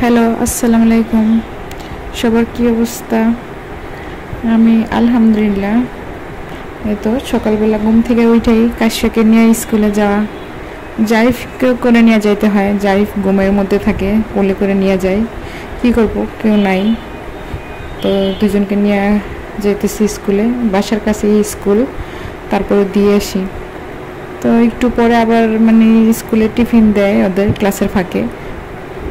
Hello, আসসালামু আলাইকুম। সবার কি অবস্থা? আমি আলহামদুলিল্লাহ। এই তো সকালবেলা ঘুম থেকে উঠেই কাশ্যকে নিয়ে স্কুলে যাওয়া। জারিফকে করে নিয়ে যাইতে হয়, জারিফ ঘুমের মধ্যে থাকে, কোলে করে নিয়ে যায়। কি করব, কেউ নাই, তো দুজনকে নিয়ে যেতেছি স্কুলে। বাসার কাছেই স্কুল, তারপরে দিয়ে আসি। তো একটু পরে আবার স্কুলে টিফিন দেয় ওদের ক্লাসের ফাঁকে।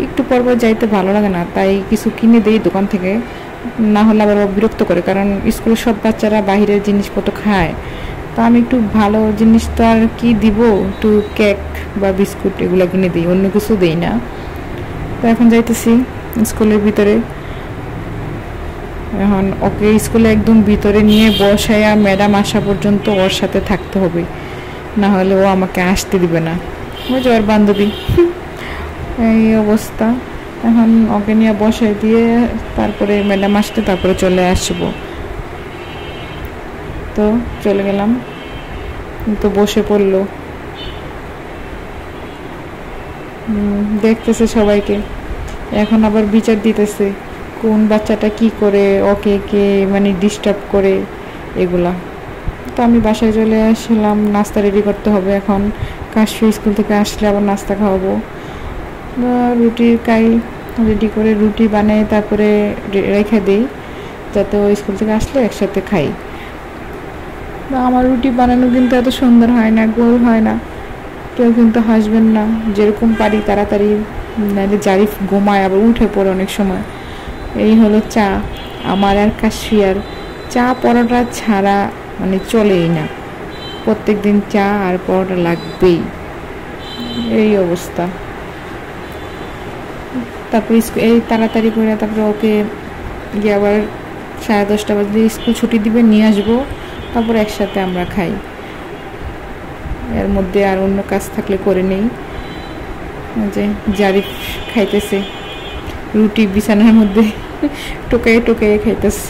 একটু পর যাইতে ভালো লাগে না, তাই কিছু কিনে দেই দোকান থেকে, না হলে আবার বিরক্ত করে, কারণ স্কুলের সব বাচ্চারা বাইরের জিনিসপত্র খায়। তো আমি একটু ভালো জিনিস তো আর কি দিব, একটু কেক বা বিস্কুট এগুলো কিনে দিই, অন্য কিছু দিই না। তো এখন যাইতেছি স্কুলের ভিতরে। এখন ওকে স্কুলে একদম ভিতরে নিয়ে বসায়া ম্যাডাম আসা পর্যন্ত ওর সাথে থাকতে হবে, না হলে ও আমাকে আসতে দিবে না। বুঝো, ওর বান্ধবী। এই অবস্থা। এখন ওকে নিয়ে বসাই দিয়ে তারপরে ম্যাডাম আসতে তারপরে চলে আসবো। তো চলে গেলাম, তো বসে পড়লো, দেখতেছে সবাইকে। এখন আবার বিচার দিতেছে কোন বাচ্চাটা কি করে, ওকে কে ডিস্টার্ব করে, এগুলা। তো আমি বাসায় চলে আসলাম, নাস্তা রেডি করতে হবে এখন। কাশফি স্কুল থেকে আসলে আবার নাস্তা খাওয়াবো। রুটি রেডি করে রুটি বানাই, তারপরে রেখে দিই যাতে ও স্কুল থেকে আসলে একসাথে খাই। আমার রুটি বানানো কিন্তু এত সুন্দর হয় না, গোল হয় না, কেউ কিন্তু হাসবেন না। যেরকম পারি তাড়াতাড়ি, নাহলে জারিফ ঘুমায় আবার উঠে পড়ে অনেক সময়। এই হলো চা। আমার আর কাশফিয়ার চা পরোটা ছাড়া চলেই না, প্রত্যেক দিন চা আর পরোটা লাগবেই, এই অবস্থা। তারপরে এই তাড়াতাড়ি করে তারপরে ওকে গিয়ে আবার 10:30 বাজে স্কুল ছুটি দিবে, নিয়ে আসবো, তারপর একসাথে আমরা খাই। এর মধ্যে আর অন্য কাজ থাকলে করে নেই। যে জারিফ খাইতেছে রুটি বিছানার মধ্যে টোকাইয়ে টোকাইয়ে খাইতেছে।